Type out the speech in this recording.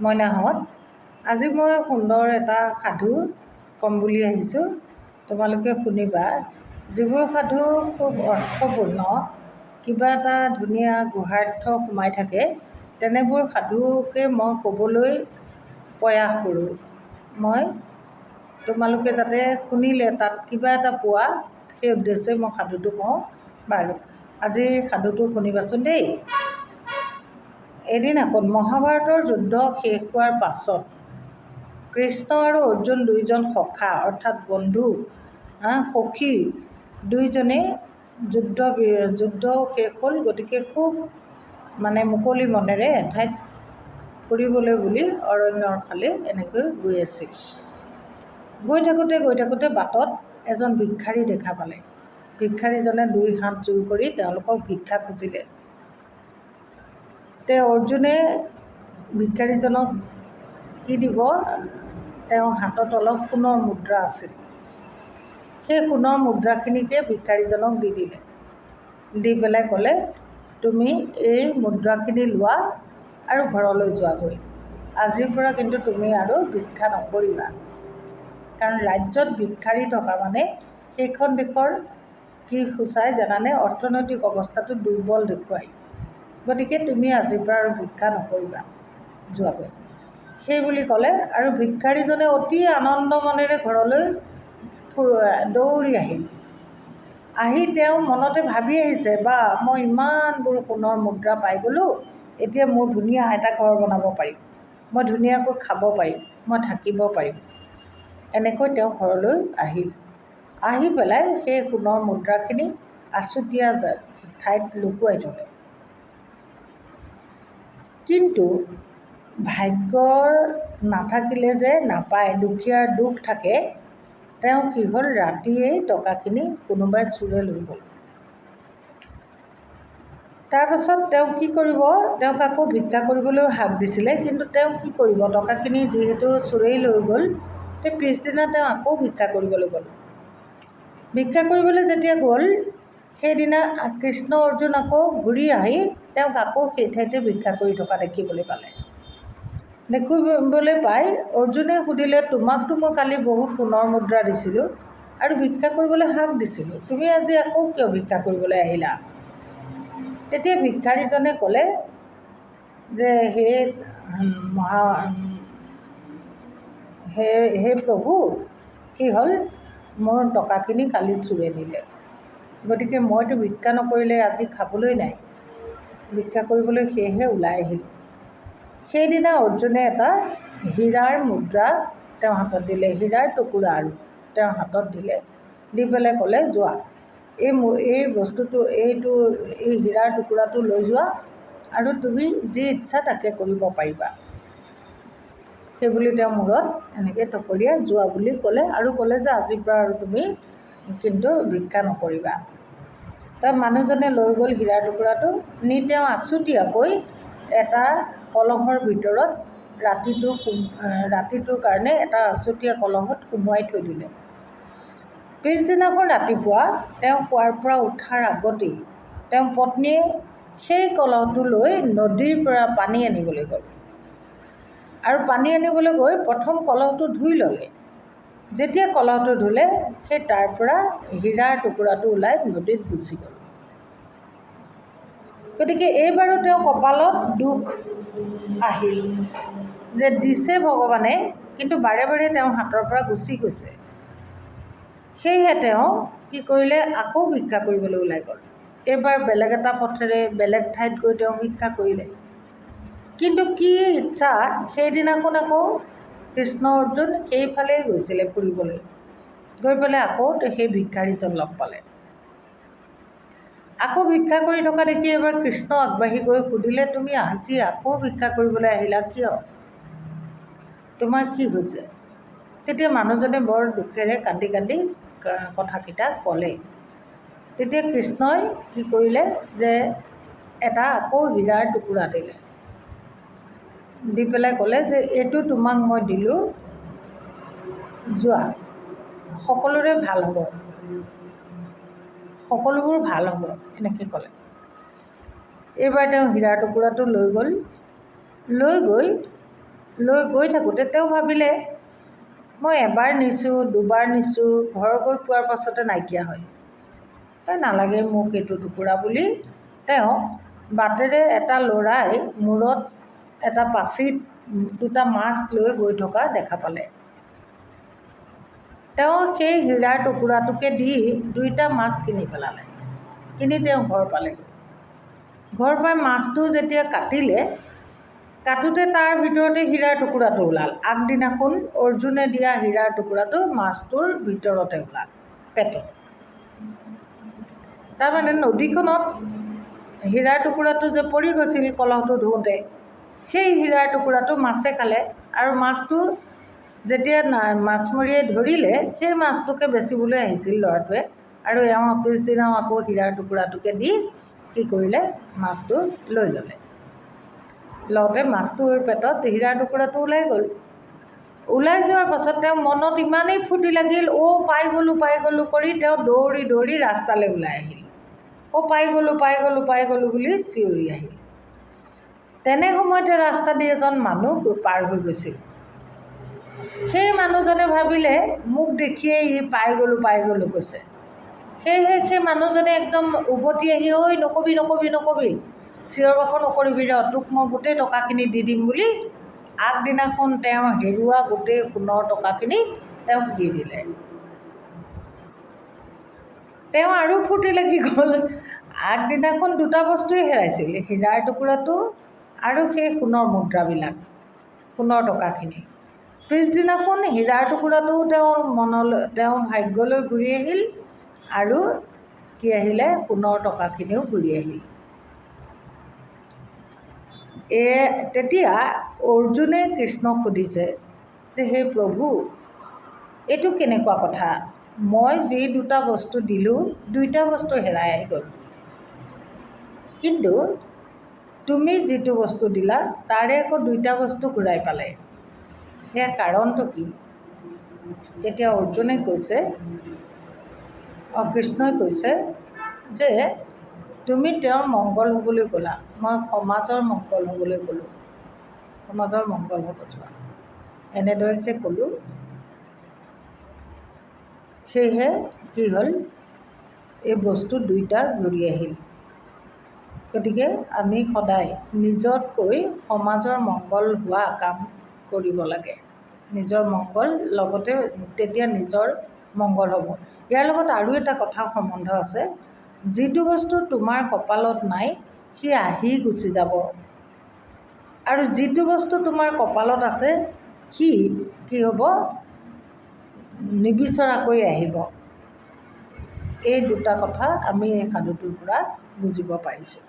মইনাহঁত, আজি মই সুন্দৰ এটা সাধু ক'ম বুলি আহিছোঁ। তোমালোকে শুনিবা। যিবোৰ সাধু খুব অৰ্থপূৰ্ণ, কিবা এটা ধুনীয়া গুহাৰ্থ সোমাই থাকে, তেনেবোৰ সাধুকে মই ক'বলৈ প্ৰয়াস কৰোঁ। মই তোমালোকে যাতে শুনিলে তাত কিবা এটা পোৱা, সেই উদ্দেশ্যে মই সাধুটো কওঁ। বাৰু, আজি সাধুটো শুনিবাচোন দেই। এদিন এখন মহাভাৰতৰ যুদ্ধ শেষ হোৱাৰ পাছত কৃষ্ণ আৰু অৰ্জুন দুয়োজন সখা অৰ্থাৎ বন্ধু সখী দুয়োজনে যুদ্ধ শেষ হ'ল। গতিকে খুব মুকলি মনেৰে এঠাইত ফুৰিবলৈ বুলি অৰণ্যৰ ফালে এনেকৈ গৈ আছিল। গৈ থাকোঁতে বাটত এজন ভিক্ষাৰী দেখা পালে। ভিক্ষাৰীজনে দুই হাত জোৰ কৰি তেওঁলোকক ভিক্ষা খুজিলে। অৰ্জুনে ভিক্ষাৰীজনক কি দিব, তেওঁৰ হাতত অলপ সোণৰ মুদ্ৰা আছিল। সেই সোণৰ মুদ্ৰাখিনিকে ভিক্ষাৰীজনক দি দিলে। দি পেলাই ক'লে, তুমি এই মুদ্ৰাখিনি লোৱা আৰু ঘৰলৈ যোৱাগৈ। আজিৰ পৰা কিন্তু তুমি আৰু ভিক্ষা নকৰিবা। কাৰণ ৰাজ্যত ভিক্ষাৰী থকা মানে সেইখন দেশৰ কি সূচায় জানানে? অৰ্থনৈতিক অৱস্থাটো দুৰ্বল দেখুৱায়। গতিকে তুমি আজিৰ পৰা আৰু ভিক্ষা নকৰিবা, যোৱাগৈ। সেই বুলি ক'লে আৰু ভিক্ষাৰীজনে অতি আনন্দ মনেৰে ঘৰলৈ দৌৰি আহিল। আহি তেওঁ মনতে ভাবি আহিছে, বা মই ইমানবোৰ সোণৰ মুদ্ৰা পাই গ'লোঁ, এতিয়া মোৰ ধুনীয়া এটা ঘৰ বনাব পাৰিম, মই ধুনীয়াকৈ খাব পাৰিম, মই থাকিব পাৰিম। এনেকৈ তেওঁ ঘৰলৈ আহিল। আহি পেলাই সেই সোণৰ মুদ্ৰাখিনি আচুতীয়া ঠাইত লুকুৱাই থ'লে। কিন্তু ভাগ্যৰ নাথাকিলে যে নাপায়, দুখীয়াৰ দুখ থাকে। তেওঁ কি হ'ল, ৰাতিয়েই টকাখিনি কোনোবাই চোৰে লৈ গ'ল। তাৰপাছত তেওঁ কি কৰিব, তেওঁক আকৌ ভিক্ষা কৰিবলৈ হাক দিছিলে। কিন্তু তেওঁ কি কৰিব, টকাখিনি যিহেতু চোৰেই লৈ গ'ল, পিছদিনা তেওঁ আকৌ ভিক্ষা কৰিবলৈ গ'ল। ভিক্ষা কৰিবলৈ যেতিয়া গ'ল, সেইদিনা কৃষ্ণ অৰ্জুন আকৌ ঘূৰি আহি তেওঁক আকৌ সেই ঠাইতে ভিক্ষা কৰি থকা দেখিবলৈ পাই অৰ্জুনে সুধিলে, তোমাকতো মই কালি বহুত সোণৰ মুদ্ৰা দিছিলোঁ আৰু ভিক্ষা কৰিবলৈ হাক দিছিলোঁ, তুমি আজি আকৌ কিয় ভিক্ষা কৰিবলৈ আহিলা? তেতিয়া ভিক্ষাৰীজনে ক'লে যে, হে প্ৰভু, কি হ'ল, মোৰ টকাখিনি কালি চোৰে নিলে। গতিকে মইতো ভিক্ষা নকৰিলে আজি খাবলৈ নাই, ভিক্ষা কৰিবলৈ সেয়েহে ওলাই আহিলোঁ। সেইদিনা অৰ্জুনে এটা হীৰাৰ মুদ্ৰা তেওঁৰ হাতত দিলে, হীৰাৰ টুকুৰা আৰু তেওঁৰ হাতত দিলে। দি পেলাই ক'লে, যোৱা, এই বস্তুটো এই হীৰাৰ টুকুৰাটো লৈ যোৱা আৰু তুমি যি ইচ্ছা তাকে কৰিব পাৰিবা। সেইবুলি তেওঁ মূৰত এনেকৈ টপৰিয়াই যোৱা বুলি ক'লে আৰু ক'লে যে আজিৰ পৰা আৰু তুমি কিন্তু ভিক্ষা নকৰিবা। তাৰ মানুহজনে লৈ গ'ল হীৰাৰ টুকুৰাটো, নি তেওঁ আচুতীয়াকৈ এটা কলহৰ ভিতৰত ৰাতিটোৰ কাৰণে এটা আচুতীয়া কলহত সুমুৱাই থৈ দিলে। পিছদিনাখন ৰাতিপুৱা তেওঁ শোৱাৰ পৰা উঠাৰ আগতেই তেওঁৰ পত্নীয়ে সেই কলহটো লৈ নদীৰ পৰা পানী আনিবলৈ গ'ল। আৰু পানী আনিবলৈ গৈ প্ৰথম কলহটো ধুই ল'লে। যেতিয়া কলহটো ধুলে, সেই তাৰ পৰা হীৰাৰ টুকুৰাটো ওলাই নদীত গুচি গ'ল। গতিকে এইবাৰো তেওঁ কপালত দুখ আহিল যে দিছে ভগৱানে, কিন্তু বাৰে বাৰে তেওঁৰ হাতৰ পৰা গুচি গৈছে। সেয়েহে তেওঁ কি কৰিলে, আকৌ ভিক্ষা কৰিবলৈ ওলাই গ'ল। এইবাৰ বেলেগ এটা পথেৰে বেলেগ ঠাইত গৈ তেওঁ ভিক্ষা কৰিলে। কিন্তু কি ইচ্ছা, সেইদিনাখন আকৌ কৃষ্ণ অৰ্জুন সেইফালেই গৈছিলে ফুৰিবলৈ। গৈ পেলাই আকৌ সেই ভিক্ষাৰীজন লগ পালে। আকৌ ভিক্ষা কৰি থকা দেখি এবাৰ কৃষ্ণ আগবাঢ়ি গৈ সুধিলে, তুমি আজি আকৌ ভিক্ষা কৰিবলৈ আহিলা কিয়? তোমাৰ কি হৈছে? তেতিয়া মানুহজনে বৰ দুখেৰে কান্দি কান্দি কথাকেইটা ক'লে। তেতিয়া কৃষ্ণই কি কৰিলে, যে এটা আকৌ হীৰাৰ টুকুৰা দিলে। দি পেলাই ক'লে যে এইটো তোমাক মই দিলোঁ, যোৱা, সকলোৰে ভাল হ'ব, সকলোবোৰ ভাল হ'ব, এনেকৈ ক'লে। এইবাৰ তেওঁ হীৰাৰ টুকুৰাটো লৈ গ'ল। লৈ গৈ লৈ গৈ থাকোঁতে তেওঁ ভাবিলে মই এবাৰ নিছোঁ, দুবাৰ নিছোঁ, ঘৰ গৈ পোৱাৰ পাছতে নাইকিয়া হয়, নালাগে মোক এইটো টুকুৰা বুলি তেওঁ বাটেৰে এটা ল'ৰাই মূৰত এটা পাচিত দুটা মাছ লৈ গৈ থকা দেখা পালে। তেওঁ সেই হীৰাৰ টুকুৰাটোকে দি দুইটা মাছ কিনি পেলালে। কিনি তেওঁ ঘৰ পালেগৈ। ঘৰ পাই মাছটো যেতিয়া কাটোতে তাৰ ভিতৰতে হীৰাৰ টুকুৰাটো ওলাল। আগদিনাখন অৰ্জুনে দিয়া হীৰাৰ টুকুৰাটো মাছটোৰ ভিতৰতে ওলাল, পেটত। তাৰমানে নদীখনত হীৰাৰ টুকুৰাটো যে পৰি গৈছিল কলহটো ধুওঁতে, সেই হীৰাৰ টুকুৰাটো মাছে খালে আৰু মাছটো যেতিয়া মাছমৰীয়াই ধৰিলে সেই মাছটোকে বেচিবলৈ আহিছিল ল'ৰাটোৱে আৰু এওঁ পিছদিনাও আকৌ হীৰাৰ টুকুৰাটোকে দি কি কৰিলে, মাছটো লৈ ল'লে। লওঁতে মাছটোৰ পেটত হীৰাৰ টুকুৰাটো ওলাই গ'ল। ওলাই যোৱাৰ পাছত তেওঁ মনত ইমানেই ফূৰ্তি লাগিল, পাই গ'লোঁ কৰি তেওঁ দৌৰি দৌৰি ৰাস্তালৈ ওলাই আহিল। পাই গ'লোঁ বুলি চিঞৰি আহিল। তেনে সময়তে ৰাস্তা দি এজন মানুহ পাৰ হৈ গৈছিল। সেই মানুহজনে ভাবিলে মোক দেখিয়ে ই পাই গ'লোঁ কৈছে। সেয়েহে সেই মানুহজনে একদম উভতি আহি নকবি চিঞৰ বাখৰ নকৰিবি ৰ, তোক মই গোটেই টকাখিনি দি দিম বুলি আগদিনাখন তেওঁ হেৰুৱা গোটেই সোণৰ টকাখিনি তেওঁক দি দিলে। তেওঁ আৰু ফূৰ্তি লাগি গ'ল। আগদিনাখন দুটা বস্তুৱে হেৰাইছিল, হীৰাৰ টুকুৰাটো আৰু সেই সোণৰ মুদ্ৰাবিলাক, সোণৰ টকাখিনি। পিছদিনাখন হীৰাৰ টুকুৰাটোও তেওঁ ভাগ্যলৈ ঘূৰি আহিল আৰু কি আহিলে, সোণৰ টকাখিনিও ঘূৰি আহিল। তেতিয়া অৰ্জুনে কৃষ্ণক সুধিছে যে হে প্ৰভু, এইটো কেনেকুৱা কথা, মই যি দুটা বস্তু দিলোঁ দুইটা বস্তু হেৰাই গ'ল, কিন্তু তুমি যিটো বস্তু দিলা তাৰে আকৌ দুইটা বস্তু ঘূৰাই পালে, ইয়াৰ কাৰণটো কি? তেতিয়া অৰ্জুনে কৈছে, কৃষ্ণই কৈছে যে তুমি তেওঁৰ মংগল হ'বলৈ ক'লা, মই সমাজৰ মংগল হ'বলৈ ক'লোঁ, সমাজৰ মংগল হ'ব যোৱা, এনেদৰে যে ক'লোঁ, সেয়েহে কি হ'ল, এই বস্তু দুইটা ঘূৰি আহিল। গতিকে আমি সদায় নিজতকৈ সমাজৰ মংগল হোৱা কাম কৰিব লাগে। নিজৰ মংগল লগতে তেতিয়া নিজৰ মংগল হ'ব। ইয়াৰ লগত আৰু এটা কথা সম্বন্ধ আছে, যিটো বস্তু তোমাৰ কপালত নাই সি আহি গুচি যাব, আৰু যিটো বস্তু তোমাৰ কপালত আছে সি কি হ'ব, নিবিচৰাকৈ আহিব। এই দুটা কথা আমি এই সাধুটোৰ পৰা বুজিব পাৰিছোঁ।